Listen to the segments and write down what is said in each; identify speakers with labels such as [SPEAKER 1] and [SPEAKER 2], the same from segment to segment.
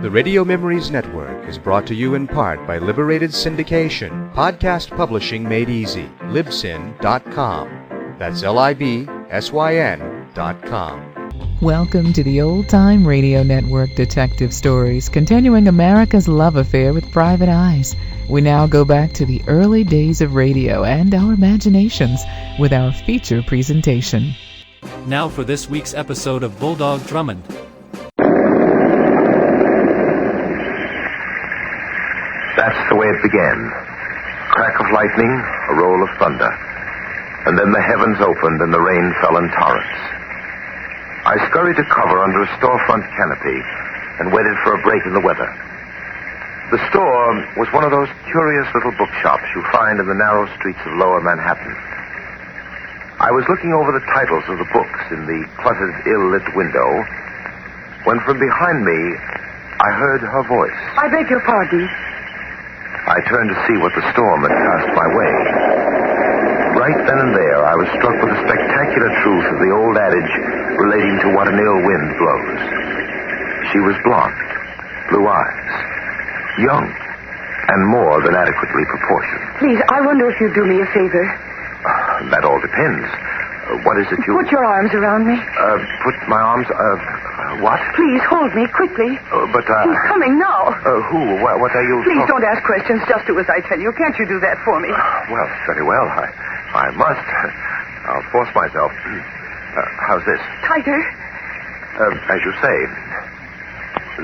[SPEAKER 1] The Radio Memories Network is brought to you in part by Liberated Syndication, podcast publishing made easy, libsyn.com. That's libsyn.com.
[SPEAKER 2] Welcome to the Old Time Radio Network Detective Stories, continuing America's love affair with private eyes. We now go back to the early days of radio and our imaginations with our feature presentation.
[SPEAKER 3] Now for this week's episode of Bulldog Drummond.
[SPEAKER 4] That's the way it began. Crack of lightning, a roll of thunder. And then the heavens opened and the rain fell in torrents. I scurried to cover under a storefront canopy and waited for a break in the weather. The store was one of those curious little bookshops you find in the narrow streets of lower Manhattan. I was looking over the titles of the books in the cluttered, ill-lit window when from behind me I heard her voice.
[SPEAKER 5] I beg your pardon.
[SPEAKER 4] I turned to see what the storm had cast my way. Right then and there, I was struck with the spectacular truth of the old adage relating to what an ill wind blows. She was blonde, blue eyes, young, and more than adequately proportioned.
[SPEAKER 5] Please, I wonder if you'd do me a favor.
[SPEAKER 4] That all depends. What is it you...
[SPEAKER 5] Put your arms around me.
[SPEAKER 4] Put my arms... what?
[SPEAKER 5] Please, hold me, quickly.
[SPEAKER 4] But,
[SPEAKER 5] He's coming now.
[SPEAKER 4] Who? What are you...
[SPEAKER 5] Please don't ask questions. Just do as I tell you. Can't you do that for me?
[SPEAKER 4] Well, very well. I must. I'll force myself. How's this?
[SPEAKER 5] Tighter.
[SPEAKER 4] As you say.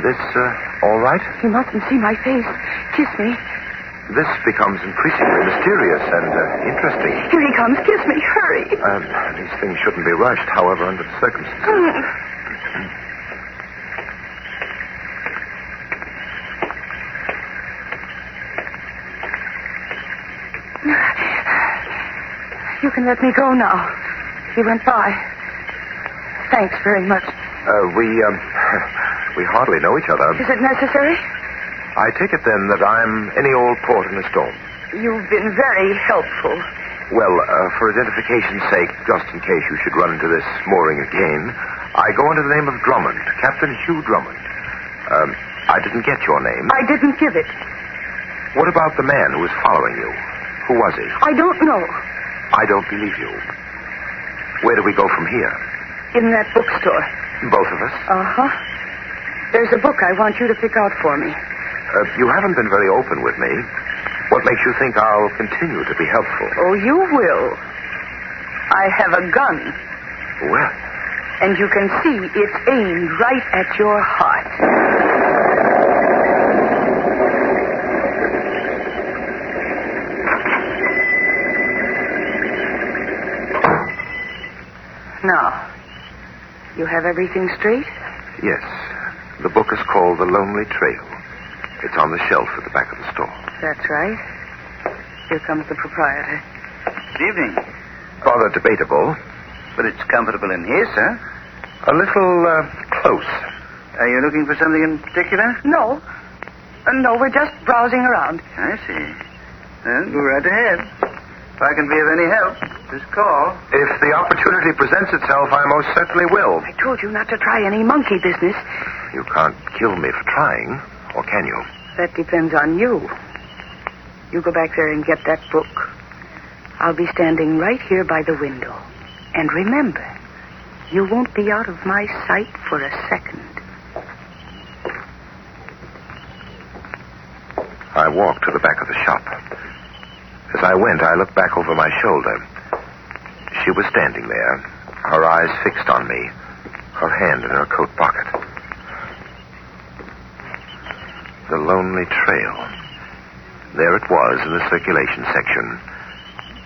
[SPEAKER 4] This, all right?
[SPEAKER 5] You mustn't see my face. Kiss me.
[SPEAKER 4] This becomes increasingly mysterious and interesting.
[SPEAKER 5] Here he comes. Kiss me. Hurry.
[SPEAKER 4] These things shouldn't be rushed, however, under the circumstances.
[SPEAKER 5] You can let me go now. He went by. Thanks very much.
[SPEAKER 4] We hardly know each other.
[SPEAKER 5] Is it necessary?
[SPEAKER 4] I take it, then, that I'm any old port in a storm.
[SPEAKER 5] You've been very helpful.
[SPEAKER 4] Well, for identification's sake, just in case you should run into this mooring again, I go under the name of Drummond, Captain Hugh Drummond. I didn't get your name.
[SPEAKER 5] I didn't give it.
[SPEAKER 4] What about the man who was following you? Who was he?
[SPEAKER 5] I don't know.
[SPEAKER 4] I don't believe you. Where do we go from here?
[SPEAKER 5] In that bookstore.
[SPEAKER 4] Both of us?
[SPEAKER 5] Uh-huh. There's a book I want you to pick out for me.
[SPEAKER 4] You haven't been very open with me. What makes you think I'll continue to be helpful?
[SPEAKER 5] Oh, you will. I have a gun.
[SPEAKER 4] Well.
[SPEAKER 5] And you can see it's aimed right at your heart. Now, you have everything straight?
[SPEAKER 4] Yes. The book is called The Lonely Trail. It's on the shelf at the back of the store.
[SPEAKER 5] That's right. Here comes the proprietor.
[SPEAKER 6] Good evening.
[SPEAKER 4] Rather debatable.
[SPEAKER 6] But it's comfortable in here, sir.
[SPEAKER 4] A little, close.
[SPEAKER 6] Are you looking for something in particular?
[SPEAKER 5] No. No, we're just browsing around.
[SPEAKER 6] I see. Well, go right ahead. If I can be of any help, just call.
[SPEAKER 4] If the opportunity presents itself, I most certainly will.
[SPEAKER 5] I told you not to try any monkey business.
[SPEAKER 4] You can't kill me for trying, or can you?
[SPEAKER 5] That depends on you. You go back there and get that book. I'll be standing right here by the window. And remember, you won't be out of my sight for a second.
[SPEAKER 4] I walked to the back of the shop. As I went, I looked back over my shoulder. She was standing there, her eyes fixed on me, her hand in her coat pocket. The Lonely Trail. There it was in the circulation section.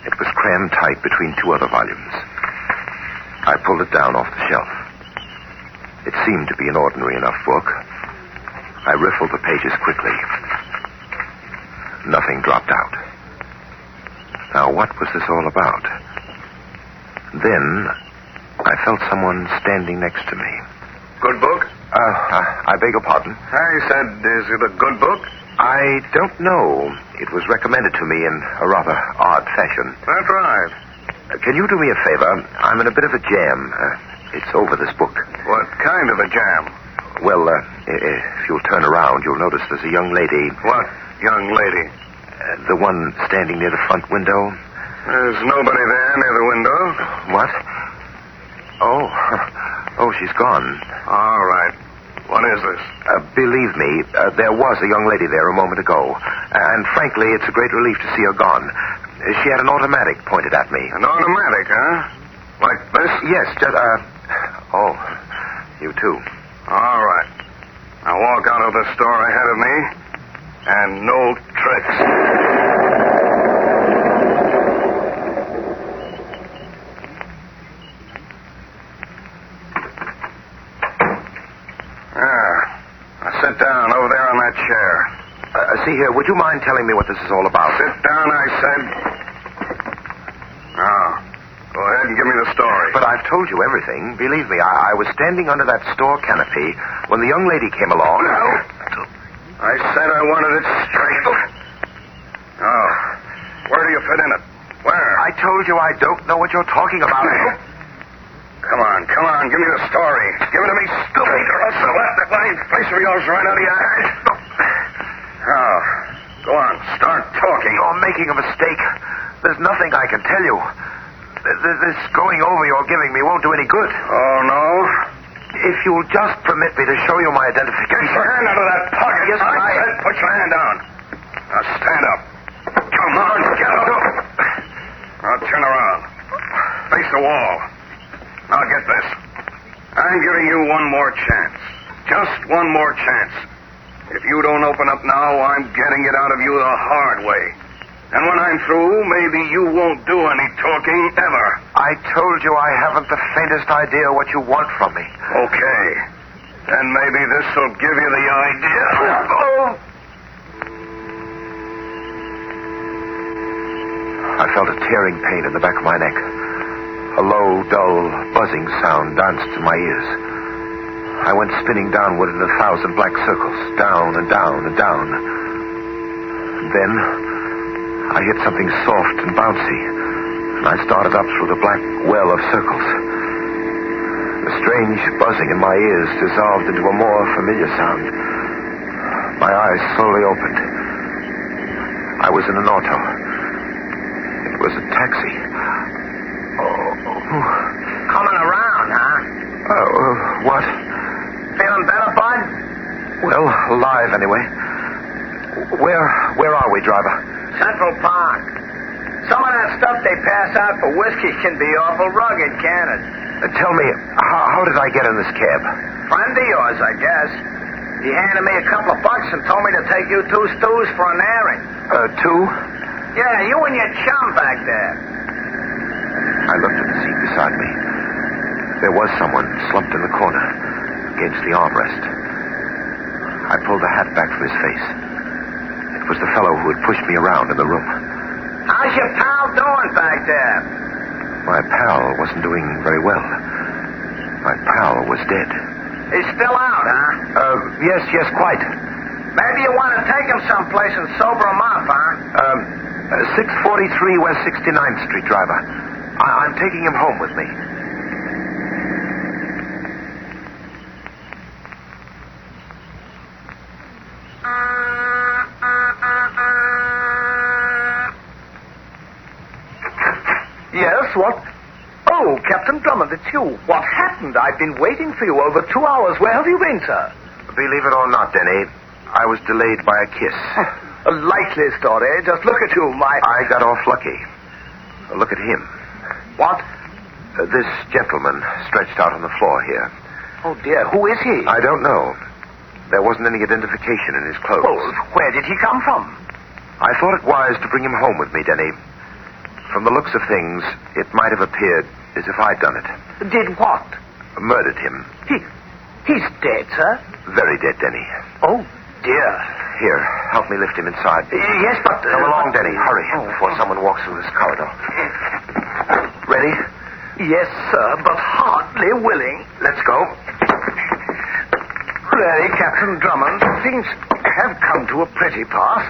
[SPEAKER 4] It was crammed tight between two other volumes. I pulled it down off the shelf. It seemed to be an ordinary enough book. I riffled the pages quickly. Nothing dropped out. Now, what was this all about? Then, I felt someone standing next to me.
[SPEAKER 7] Good book?
[SPEAKER 4] I beg your pardon?
[SPEAKER 7] I said, is it a good book?
[SPEAKER 4] I don't know. It was recommended to me in a rather odd fashion.
[SPEAKER 7] That's right.
[SPEAKER 4] Can you do me a favor? I'm in a bit of a jam. It's over this book.
[SPEAKER 7] What kind of a jam?
[SPEAKER 4] Well, if you'll turn around, you'll notice there's a young lady.
[SPEAKER 7] What young lady?
[SPEAKER 4] The one standing near the front window.
[SPEAKER 7] There's nobody there near the window.
[SPEAKER 4] What? Oh, she's gone.
[SPEAKER 7] All right. What is this?
[SPEAKER 4] Believe me, there was a young lady there a moment ago. And frankly, it's a great relief to see her gone. She had an automatic pointed at me.
[SPEAKER 7] An automatic, huh? Like this?
[SPEAKER 4] Yes, just, oh, you too.
[SPEAKER 7] All right. Now walk out of the store ahead of me, and no tricks. Sit down over there on that chair.
[SPEAKER 4] See here, would you mind telling me what this is all about?
[SPEAKER 7] Sit down, I said. Now, go ahead and give me the story.
[SPEAKER 4] But I've told you everything. Believe me, I was standing under that store canopy when the young lady came along.
[SPEAKER 7] No. I said I wanted it straight. Oh, where do you fit in it? Where?
[SPEAKER 4] I told you I don't know what you're talking about.
[SPEAKER 7] Come on, give me the story. Give it to me straight, or else I'll let that lying face of yours right out of your head. Oh, go on, start talking.
[SPEAKER 4] You're making a mistake. There's nothing I can tell you. This going over you're giving me won't do any good.
[SPEAKER 7] Oh, no?
[SPEAKER 4] If you'll just permit me to show you my identification.
[SPEAKER 7] Get your hand out of that pocket.
[SPEAKER 4] Yes,
[SPEAKER 7] I said put your hand down. Now stand up. Come on, get up. Now turn around. Face the wall. Now get this. I'm giving you one more chance. Just one more chance. If you don't open up now, I'm getting it out of you the hard way. And when I'm through, maybe you won't do any talking ever.
[SPEAKER 4] I told you I haven't the faintest idea what you want from me.
[SPEAKER 7] Okay. Then maybe this will give you the idea.
[SPEAKER 4] Oh! I felt a tearing pain in the back of my neck. A low, dull, buzzing sound danced in my ears. I went spinning downward in 1,000 black circles, down and down and down. Then I hit something soft and bouncy, and I started up through the black well of circles. The strange buzzing in my ears dissolved into a more familiar sound. My eyes slowly opened. I was in an auto. It was a taxi.
[SPEAKER 6] Coming around, huh?
[SPEAKER 4] What?
[SPEAKER 6] Feeling better, bud?
[SPEAKER 4] Well, alive anyway. Where are we, driver?
[SPEAKER 6] Central Park. Some of that stuff they pass out for whiskey can be awful rugged, can't it?
[SPEAKER 4] Tell me, how did I get in this cab?
[SPEAKER 6] Friend of yours, I guess. He handed me a couple of bucks and told me to take you two stews for an airing.
[SPEAKER 4] Two?
[SPEAKER 6] Yeah, you and your chum back there.
[SPEAKER 4] I looked at the seat beside me. There was someone slumped in the corner against the armrest. I pulled the hat back from his face. It was the fellow who had pushed me around in the room.
[SPEAKER 6] How's your pal doing back there?
[SPEAKER 4] My pal wasn't doing very well. My pal was dead.
[SPEAKER 6] He's still out, huh?
[SPEAKER 4] Yes, quite.
[SPEAKER 6] Maybe you want to take him someplace and sober him up, huh?
[SPEAKER 4] 643 West 69th Street, driver. I'm taking him home with me.
[SPEAKER 6] Yes, what? Oh, Captain Drummond, it's you. What happened? I've been waiting for you over 2 hours. Where have you been, sir?
[SPEAKER 4] Believe it or not, Denny, I was delayed by a kiss.
[SPEAKER 6] A likely story. Just look at you,
[SPEAKER 4] I got off lucky. Look at him.
[SPEAKER 6] What?
[SPEAKER 4] This gentleman stretched out on the floor here.
[SPEAKER 6] Oh, dear. Who is he?
[SPEAKER 4] I don't know. There wasn't any identification in his clothes.
[SPEAKER 6] Well, where did he come from?
[SPEAKER 4] I thought it wise to bring him home with me, Denny. From the looks of things, it might have appeared as if I'd done it.
[SPEAKER 6] Did what?
[SPEAKER 4] Murdered him.
[SPEAKER 6] He's dead, sir?
[SPEAKER 4] Very dead, Denny.
[SPEAKER 6] Oh, dear.
[SPEAKER 4] Here, help me lift him inside.
[SPEAKER 6] Yes, but...
[SPEAKER 4] Come along, Denny. Hurry, before someone walks through this corridor. Ready?
[SPEAKER 6] Yes, sir, but hardly willing.
[SPEAKER 4] Let's go.
[SPEAKER 6] Really, Captain Drummond, things have come to a pretty pass.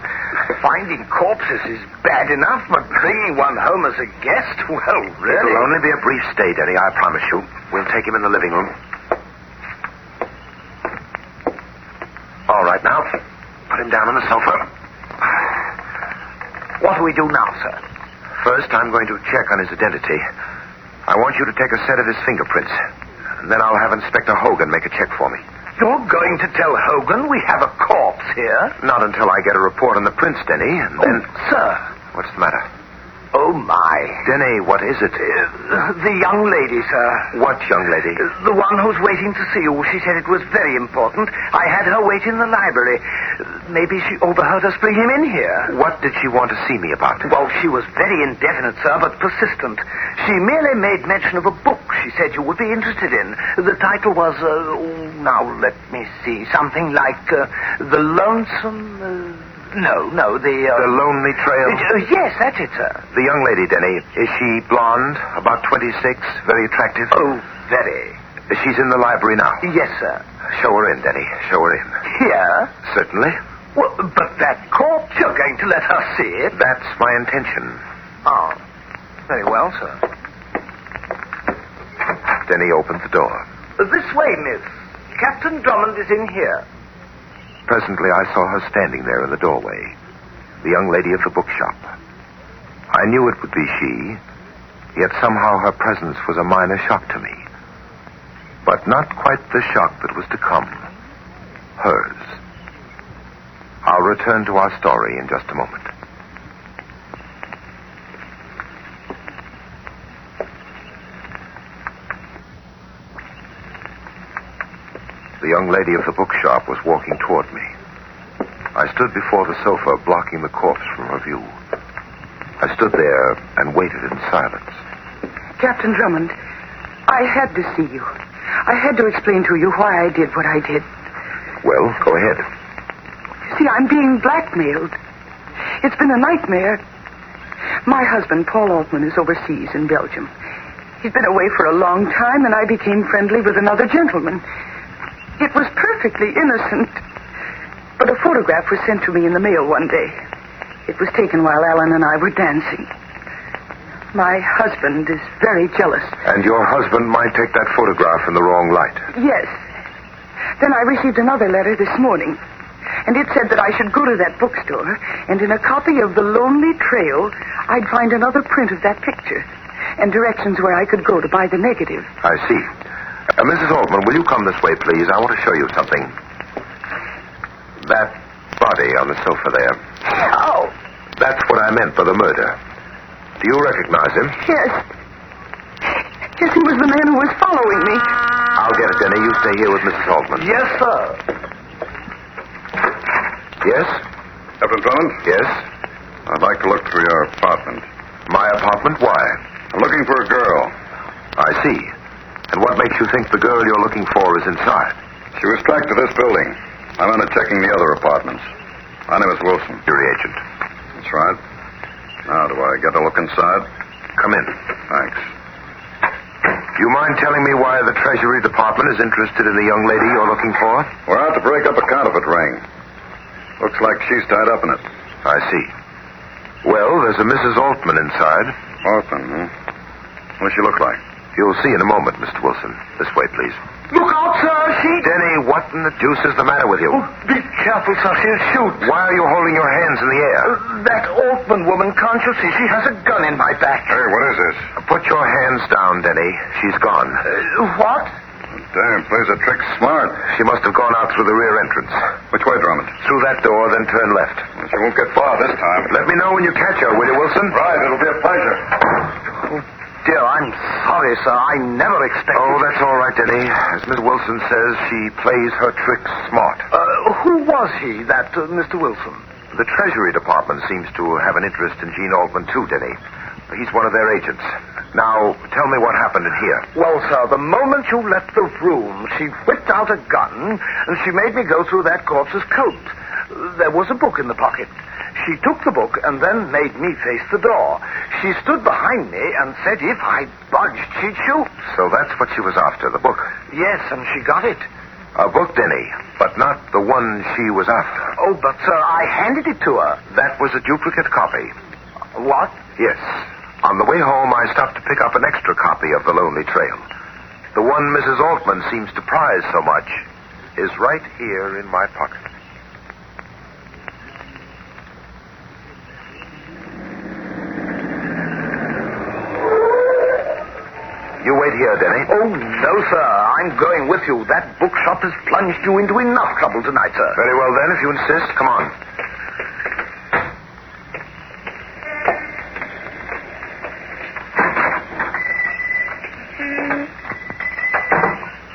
[SPEAKER 6] Finding corpses is bad enough, but bringing one home as a guest, well, really...
[SPEAKER 4] It'll only be a brief stay, Denny, I promise you. We'll take him in the living room. All right, now, put him down on the sofa.
[SPEAKER 6] What do we do now, sir?
[SPEAKER 4] First, I'm going to check on his identity. I want you to take a set of his fingerprints. And then I'll have Inspector Hogan make a check for me.
[SPEAKER 6] You're going to tell Hogan we have a corpse here?
[SPEAKER 4] Not until I get a report on the prints, Denny, and then...
[SPEAKER 6] Oh, sir.
[SPEAKER 4] What's the matter?
[SPEAKER 6] Oh, my.
[SPEAKER 4] Denny, what is it?
[SPEAKER 6] The young lady, sir.
[SPEAKER 4] What young lady?
[SPEAKER 6] The one who's waiting to see you. She said it was very important. I had her wait in the library. Maybe she overheard us bring him in here.
[SPEAKER 4] What did she want to see me about?
[SPEAKER 6] Well, she was very indefinite, sir, but persistent. She merely made mention of a book she said you would be interested in. The title was, now let me see, something like The Lonesome... No, the
[SPEAKER 4] Lonely Trail?
[SPEAKER 6] Yes, that's it, sir.
[SPEAKER 4] The young lady, Denny, is she blonde, about 26, very attractive?
[SPEAKER 6] Oh, very.
[SPEAKER 4] She's in the library now?
[SPEAKER 6] Yes, sir.
[SPEAKER 4] Show her in, Denny. Show her in.
[SPEAKER 6] Here?
[SPEAKER 4] Certainly.
[SPEAKER 6] Well, but that corpse, you're going to let her see it?
[SPEAKER 4] That's my intention.
[SPEAKER 6] Oh, very well, sir.
[SPEAKER 4] Denny opened the door.
[SPEAKER 6] This way, miss. Captain Drummond is in here.
[SPEAKER 4] Presently, I saw her standing there in the doorway. The young lady of the bookshop. I knew it would be she, yet somehow her presence was a minor shock to me. But not quite the shock that was to come. Hers. I'll return to our story in just a moment. The young lady of the bookshop was walking toward me. I stood before the sofa, blocking the corpse from her view. I stood there and waited in silence.
[SPEAKER 5] Captain Drummond, I had to see you. I had to explain to you why I did what I did.
[SPEAKER 4] Well, go ahead.
[SPEAKER 5] See, I'm being blackmailed. It's been a nightmare. My husband, Paul Altman, is overseas in Belgium. He's been away for a long time, and I became friendly with another gentleman. It was perfectly innocent. But a photograph was sent to me in the mail one day. It was taken while Alan and I were dancing. My husband is very jealous.
[SPEAKER 4] And your husband might take that photograph in the wrong light.
[SPEAKER 5] Yes. Then I received another letter this morning. And it said that I should go to that bookstore, and in a copy of The Lonely Trail, I'd find another print of that picture, and directions where I could go to buy the negative.
[SPEAKER 4] I see. Mrs. Altman, will you come this way, please? I want to show you something. That body on the sofa there.
[SPEAKER 5] Oh.
[SPEAKER 4] That's what I meant by the murder. Do you recognize him?
[SPEAKER 5] Yes. Yes, he was the man who was following me.
[SPEAKER 4] I'll get it, Denny. You stay here with Mrs. Altman.
[SPEAKER 6] Yes, sir.
[SPEAKER 4] Yes?
[SPEAKER 7] Captain Drummond?
[SPEAKER 4] Yes?
[SPEAKER 7] I'd like to look through your apartment.
[SPEAKER 4] My apartment? Why?
[SPEAKER 7] I'm looking for a girl.
[SPEAKER 4] I see. And what makes you think the girl you're looking for is inside?
[SPEAKER 7] She was tracked to this building. I'm on checking the other apartments. My name is Wilson.
[SPEAKER 4] You're the agent.
[SPEAKER 7] That's right. Now, do I get a look inside?
[SPEAKER 4] Come in.
[SPEAKER 7] Thanks.
[SPEAKER 4] Do you mind telling me why the Treasury Department is interested in the young lady you're looking for?
[SPEAKER 7] We're out to break up a counterfeit ring. Looks like she's tied up in it.
[SPEAKER 4] I see. Well, there's a Mrs. Altman inside.
[SPEAKER 7] Altman, huh? What does she look like?
[SPEAKER 4] You'll see in a moment, Mr. Wilson. This way, please.
[SPEAKER 6] Look out, sir.
[SPEAKER 4] Denny, what in the deuce is the matter with you?
[SPEAKER 6] Oh, be careful, sir. She'll shoot.
[SPEAKER 4] Why are you holding your hands in the air?
[SPEAKER 6] That Altman woman, can't you see? She has a gun in my back.
[SPEAKER 7] Hey, what is this?
[SPEAKER 4] Put your hands down, Denny. She's gone.
[SPEAKER 6] What?
[SPEAKER 7] Damn, plays a trick smart.
[SPEAKER 4] She must have gone out through the rear entrance.
[SPEAKER 7] Which way, Drummond?
[SPEAKER 4] Through that door, then turn left.
[SPEAKER 7] Well, she won't get far this time.
[SPEAKER 4] Let me know when you catch her, will you, Wilson?
[SPEAKER 7] Right, it'll be a pleasure.
[SPEAKER 6] Dear, I'm sorry, sir. I never expected...
[SPEAKER 4] Oh, that's all right, Denny. As Miss Wilson says, she plays her tricks smart.
[SPEAKER 6] Who was he, that Mr. Wilson?
[SPEAKER 4] The Treasury Department seems to have an interest in Gene Altman, too, Denny. He's one of their agents. Now, tell me what happened in here.
[SPEAKER 6] Well, sir, the moment you left the room, she whipped out a gun, and she made me go through that corpse's coat. There was a book in the pocket. She took the book and then made me face the door. She stood behind me and said if I budged, she'd shoot.
[SPEAKER 4] So that's what she was after, the book.
[SPEAKER 6] Yes, and she got it.
[SPEAKER 4] A book, Denny, but not the one she was after.
[SPEAKER 6] Oh, but, sir, I handed it to her.
[SPEAKER 4] That was a duplicate copy.
[SPEAKER 6] What?
[SPEAKER 4] Yes. On the way home, I stopped to pick up an extra copy of The Lonely Trail. The one Mrs. Altman seems to prize so much is right here in my pocket. wait here, Denny.
[SPEAKER 6] Oh, no, sir. I'm going with you. That bookshop has plunged you into enough trouble tonight, sir.
[SPEAKER 4] Very well, then, if you insist. Come on.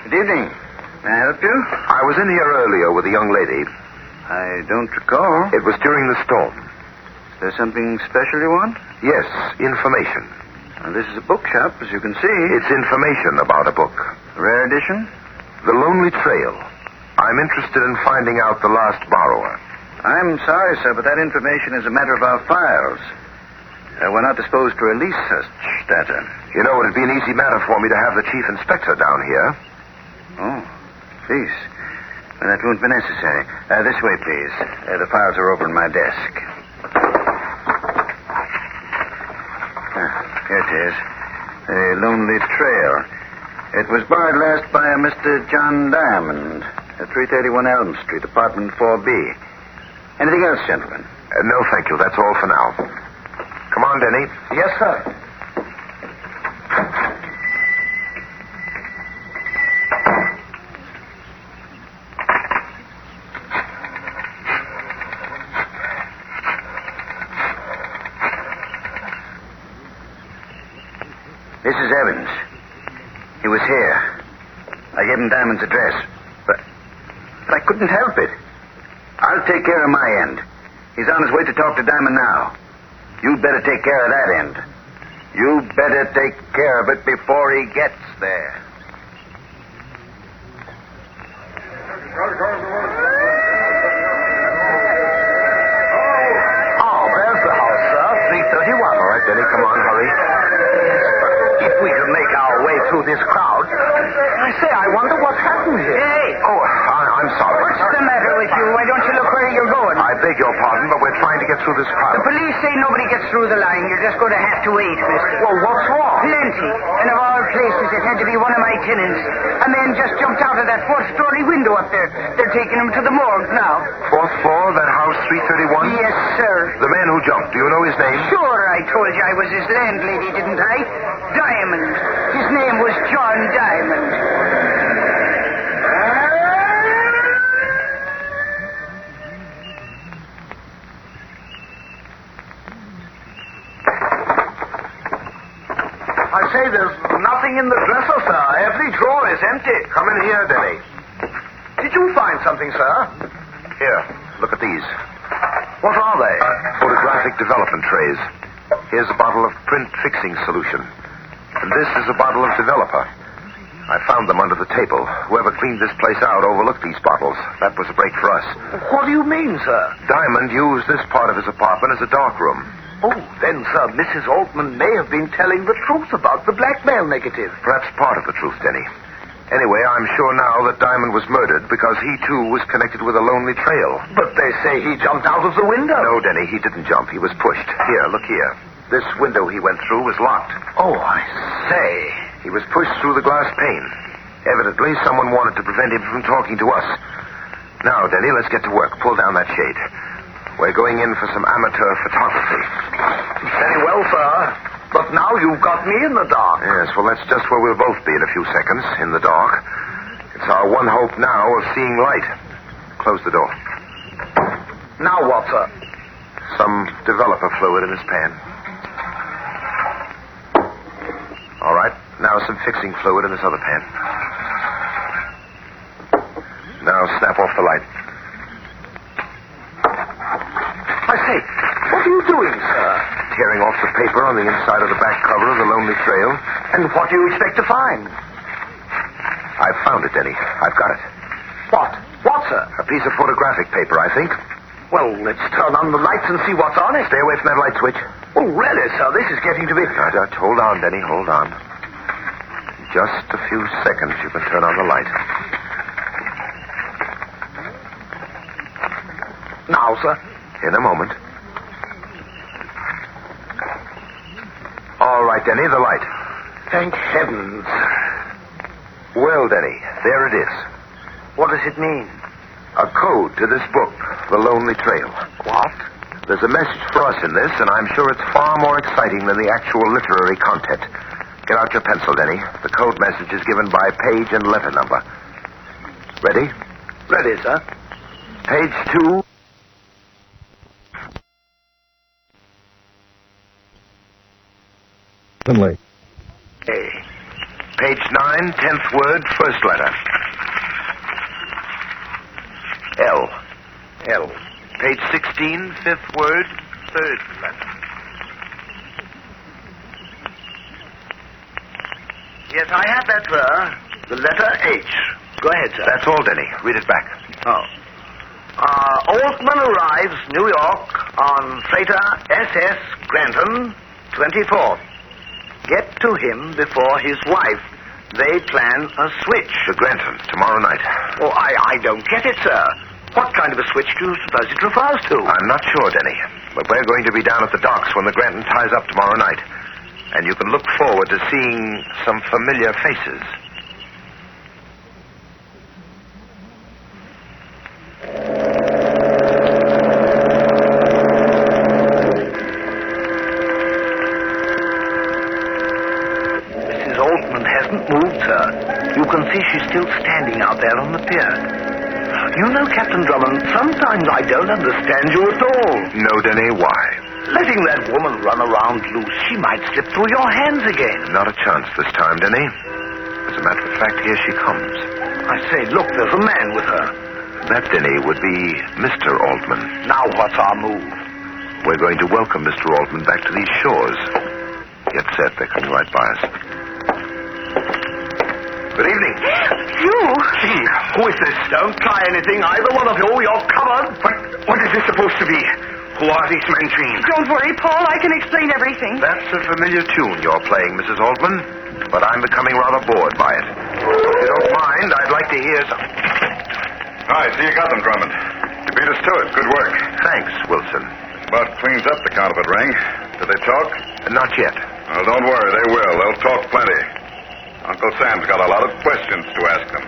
[SPEAKER 8] Good evening. May I help you?
[SPEAKER 4] I was in here earlier with a young lady.
[SPEAKER 8] I don't recall.
[SPEAKER 4] It was during the storm.
[SPEAKER 8] Is there something special you want?
[SPEAKER 4] Yes, information.
[SPEAKER 8] Well, this is a bookshop, as you can see.
[SPEAKER 4] It's information about a book.
[SPEAKER 8] A rare edition?
[SPEAKER 4] The Lonely Trail. I'm interested in finding out the last borrower.
[SPEAKER 8] I'm sorry, sir, but that information is a matter of our files. We're not disposed to release such data.
[SPEAKER 4] You know, it'd be an easy matter for me to have the chief inspector down here.
[SPEAKER 8] Oh, please. Well, that won't be necessary. This way, please. The files are over on my desk. Here it is. The Lonely Trail. It was borrowed last by a Mr. John Diamond at 331 Elm Street, apartment 4B. Anything else, gentlemen?
[SPEAKER 4] No, thank you. That's all for now. Come on, Denny.
[SPEAKER 6] Yes, sir.
[SPEAKER 8] This is Evans. He was here. I gave him Diamond's address, but I couldn't help it. I'll take care of my end. He's on his way to talk to Diamond now. You'd better take care of that end. You better take care of it before he gets there.
[SPEAKER 6] Oh, there's the house, sir. 331.
[SPEAKER 4] All right, Denny, come on, hurry.
[SPEAKER 6] If we can make our way through this crowd. I say, I wonder what happened here.
[SPEAKER 5] Hey,
[SPEAKER 4] Oh, I'm sorry.
[SPEAKER 5] what's the matter with you? Why don't you look where you're going?
[SPEAKER 4] I beg your pardon, but we're trying to get through this crowd.
[SPEAKER 5] The police say nobody gets through the line. You're just going to have to wait, mister.
[SPEAKER 6] Well, what's wrong?
[SPEAKER 5] Plenty. And of all places, it had to be one of my tenants. A man just jumped out of that fourth-story window up there. They're taking him to the morgue now.
[SPEAKER 4] Fourth floor, that house, 331?
[SPEAKER 5] Yes, sir.
[SPEAKER 4] The man who jumped, do you know his name?
[SPEAKER 5] Sure, I told you I was his landlady, didn't I? Diamond. His name was John Diamond.
[SPEAKER 6] I say, there's nothing in the dresser, sir. Every drawer is empty.
[SPEAKER 4] Come in here, Denny.
[SPEAKER 6] Did you find something, sir?
[SPEAKER 4] Here, look at these.
[SPEAKER 6] What are they?
[SPEAKER 4] Photographic development trays. Here's a bottle of print fixing solution. And this is a bottle of developer. I found them under the table. Whoever cleaned this place out overlooked these bottles. That was a break for us.
[SPEAKER 6] What do you mean, sir?
[SPEAKER 4] Diamond used this part of his apartment as a dark room.
[SPEAKER 6] Oh, then, sir, Mrs. Altman may have been telling the truth about the blackmail negative.
[SPEAKER 4] Perhaps part of the truth, Denny. Anyway, I'm sure now that Diamond was murdered because he, too, was connected with a lonely trail.
[SPEAKER 6] But they say he jumped out of the window.
[SPEAKER 4] No, Denny, he didn't jump. He was pushed. Here, look here. This window he went through was locked.
[SPEAKER 6] Oh, I say.
[SPEAKER 4] He was pushed through the glass pane. Evidently, someone wanted to prevent him from talking to us. Now, Denny, let's get to work. Pull down that shade. We're going in for some amateur photography.
[SPEAKER 6] Very well, sir. But now you've got me in the dark.
[SPEAKER 4] Yes, well, that's just where we'll both be in a few seconds, in the dark. It's our one hope now of seeing light. Close the door.
[SPEAKER 6] Now what, sir?
[SPEAKER 4] Some developer fluid in his pan. All right, now some fixing fluid in this other pan. Now snap off the light.
[SPEAKER 6] I say, what are you doing, sir?
[SPEAKER 4] Tearing off the paper on the inside of the back cover of the Lonely Trail.
[SPEAKER 6] And what do you expect to find?
[SPEAKER 4] I've found it, Denny. I've got it.
[SPEAKER 6] What? What, sir?
[SPEAKER 4] A piece of photographic paper, I think.
[SPEAKER 6] Well, let's turn on the lights and see what's on it.
[SPEAKER 4] Stay away from that light switch.
[SPEAKER 6] Oh, really, sir? This is getting to be...
[SPEAKER 4] Now, hold on, Denny, hold on. Just a few seconds, you can turn on the light.
[SPEAKER 6] Now, sir?
[SPEAKER 4] In a moment. All right, Denny, the light.
[SPEAKER 6] Thank heavens.
[SPEAKER 4] Well, Denny, there it is.
[SPEAKER 6] What does it mean?
[SPEAKER 4] A code to this book, The Lonely Trail.
[SPEAKER 6] What?
[SPEAKER 4] There's a message for us in this, and I'm sure it's far more exciting than the actual literary content. Get out your pencil, Denny. The code message is given by page and letter number. Ready?
[SPEAKER 6] Ready, sir.
[SPEAKER 4] Page 2.
[SPEAKER 9] Finley.
[SPEAKER 4] A. Page 9, 10th word, first letter. L.
[SPEAKER 6] L.
[SPEAKER 4] Page 16, 5th word, third letter.
[SPEAKER 6] Yes, I have that, sir. The letter H. Go ahead, sir.
[SPEAKER 4] That's all, Denny. Read it back.
[SPEAKER 6] Oh. Altman arrives New York on freighter SS Granton, 24th. Get to him before his wife. They plan a switch.
[SPEAKER 4] The Granton, tomorrow night.
[SPEAKER 6] Oh, I don't get it, sir. What kind of a switch do you suppose it refers to?
[SPEAKER 4] I'm not sure, Denny. But we're going to be down at the docks when the Granton ties up tomorrow night. And you can look forward to seeing some familiar faces.
[SPEAKER 6] Mrs. Altman hasn't moved, sir. You can see she's still standing out there on the pier. You know, Captain Drummond, sometimes I don't understand you at all.
[SPEAKER 4] No, Denny, why?
[SPEAKER 6] Letting that woman run around loose, she might slip through your hands again.
[SPEAKER 4] Not a chance this time, Denny. As a matter of fact, here she comes.
[SPEAKER 6] I say, look, there's a man with her.
[SPEAKER 4] That, Denny, would be Mr. Altman.
[SPEAKER 6] Now what's our move?
[SPEAKER 4] We're going to welcome Mr. Altman back to these shores. Get set. They're coming right by us. Good evening.
[SPEAKER 6] You? Gee, who is this? Don't try anything, either one of you. You're covered.
[SPEAKER 7] What is this supposed to be? Who are these men, Jean?
[SPEAKER 5] Don't worry, Paul. I can explain everything.
[SPEAKER 4] That's a familiar tune you're playing, Mrs. Altman, but I'm becoming rather bored by it. If you don't mind, I'd like to hear some...
[SPEAKER 7] All right, so you got them, Drummond. You beat us to it. Good work.
[SPEAKER 4] Thanks, Wilson.
[SPEAKER 7] About cleans up the counterfeit ring. Did they talk?
[SPEAKER 4] Not yet.
[SPEAKER 7] Well, don't worry. They will. They'll talk plenty. Uncle Sam's got a lot of questions to ask them.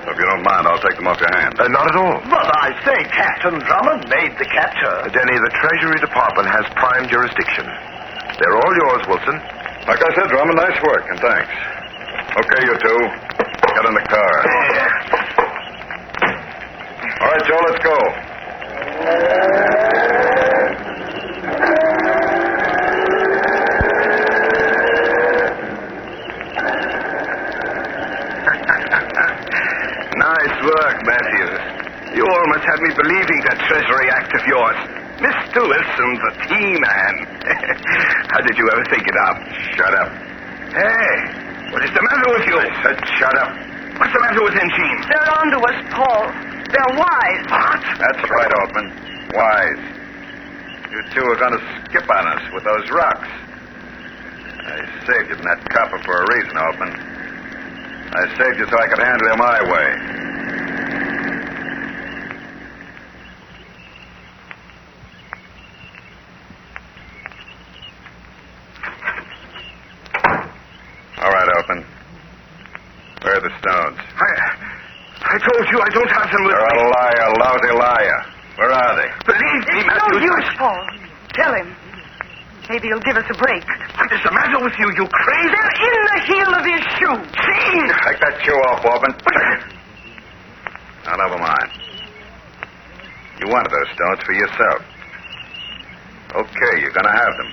[SPEAKER 7] So if you don't mind, I'll take them off your hands.
[SPEAKER 4] Not at all.
[SPEAKER 6] But I say, Captain Drummond made the capture.
[SPEAKER 4] Denny, the Treasury Department has prime jurisdiction. They're all yours, Wilson.
[SPEAKER 7] Like I said, Drummond, nice work, and thanks. Okay, you two. Get in the car. All right, Joe, let's go.
[SPEAKER 6] Nice work, Matthews. You almost had me believing that Treasury Act of yours. Mr. Wilson's a tea man. How did you ever think it up?
[SPEAKER 7] Shut up.
[SPEAKER 6] Hey, what is the matter with you?
[SPEAKER 7] I said shut up.
[SPEAKER 6] What's the matter with them, Jean?
[SPEAKER 5] They're on to us, Paul. They're wise.
[SPEAKER 6] What?
[SPEAKER 7] That's right, Altman. Wise. You two are going to skip on us with those rocks. I saved you from that copper for a reason, Altman. I saved you so I could handle you my way. All right, Altman. Where are the stones?
[SPEAKER 6] I told you I don't have them with
[SPEAKER 7] You're
[SPEAKER 6] me.
[SPEAKER 7] a liar, lousy liar. Where are they?
[SPEAKER 6] Believe me,
[SPEAKER 5] It's no
[SPEAKER 6] Matthews.
[SPEAKER 5] use, Paul. Tell him. Maybe he'll give us a break.
[SPEAKER 6] What is the matter with you, you crazy?
[SPEAKER 5] They're in the heel of his shoe.
[SPEAKER 6] Jean!
[SPEAKER 7] Take that shoe off, Altman. Now, never mind. You wanted those stones for yourself. Okay, you're going to have them.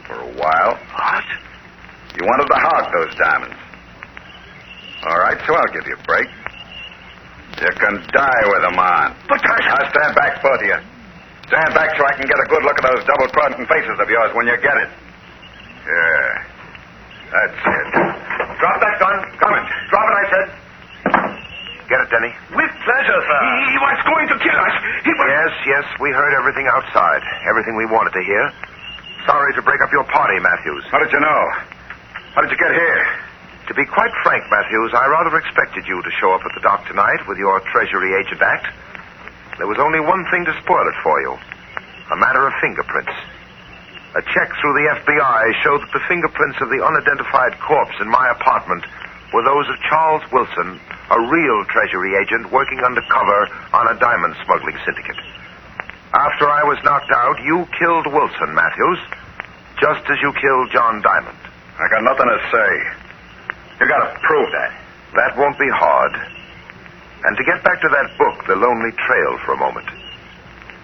[SPEAKER 7] For a while.
[SPEAKER 6] What?
[SPEAKER 7] You wanted to hog those diamonds. All right, so I'll give you a break. You can die with them on.
[SPEAKER 6] But
[SPEAKER 7] Now stand back, both of you. Stand back so I can get a good look at those double-trodden faces of yours when you get it. Yeah. That's it.
[SPEAKER 6] drop that gun.
[SPEAKER 7] Coming.
[SPEAKER 6] Drop it, I said.
[SPEAKER 4] Get it, Denny?
[SPEAKER 6] With pleasure, sir. He was going to kill us. He was...
[SPEAKER 4] Yes, we heard everything outside. Everything we wanted to hear. Sorry to break up your party, Matthews.
[SPEAKER 7] How did you know? How did you get here?
[SPEAKER 4] To be quite frank, Matthews, I rather expected you to show up at the dock tonight with your Treasury Agent Act. There was only one thing to spoil it for you. A matter of fingerprints. A check through the FBI showed that the fingerprints of the unidentified corpse in my apartment were those of Charles Wilson, a real Treasury agent working undercover on a diamond smuggling syndicate. After I was knocked out, you killed Wilson, Matthews, just as you killed John Diamond.
[SPEAKER 7] I got nothing to say. You gotta prove that.
[SPEAKER 4] That won't be hard. And to get back to that book, The Lonely Trail, for a moment.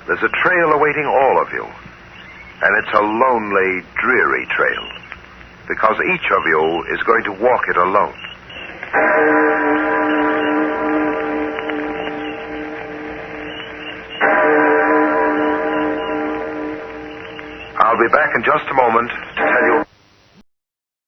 [SPEAKER 4] There's a trail awaiting all of you. And it's a lonely, dreary trail. Because each of you is going to walk it alone. I'll be back in just a moment to tell you...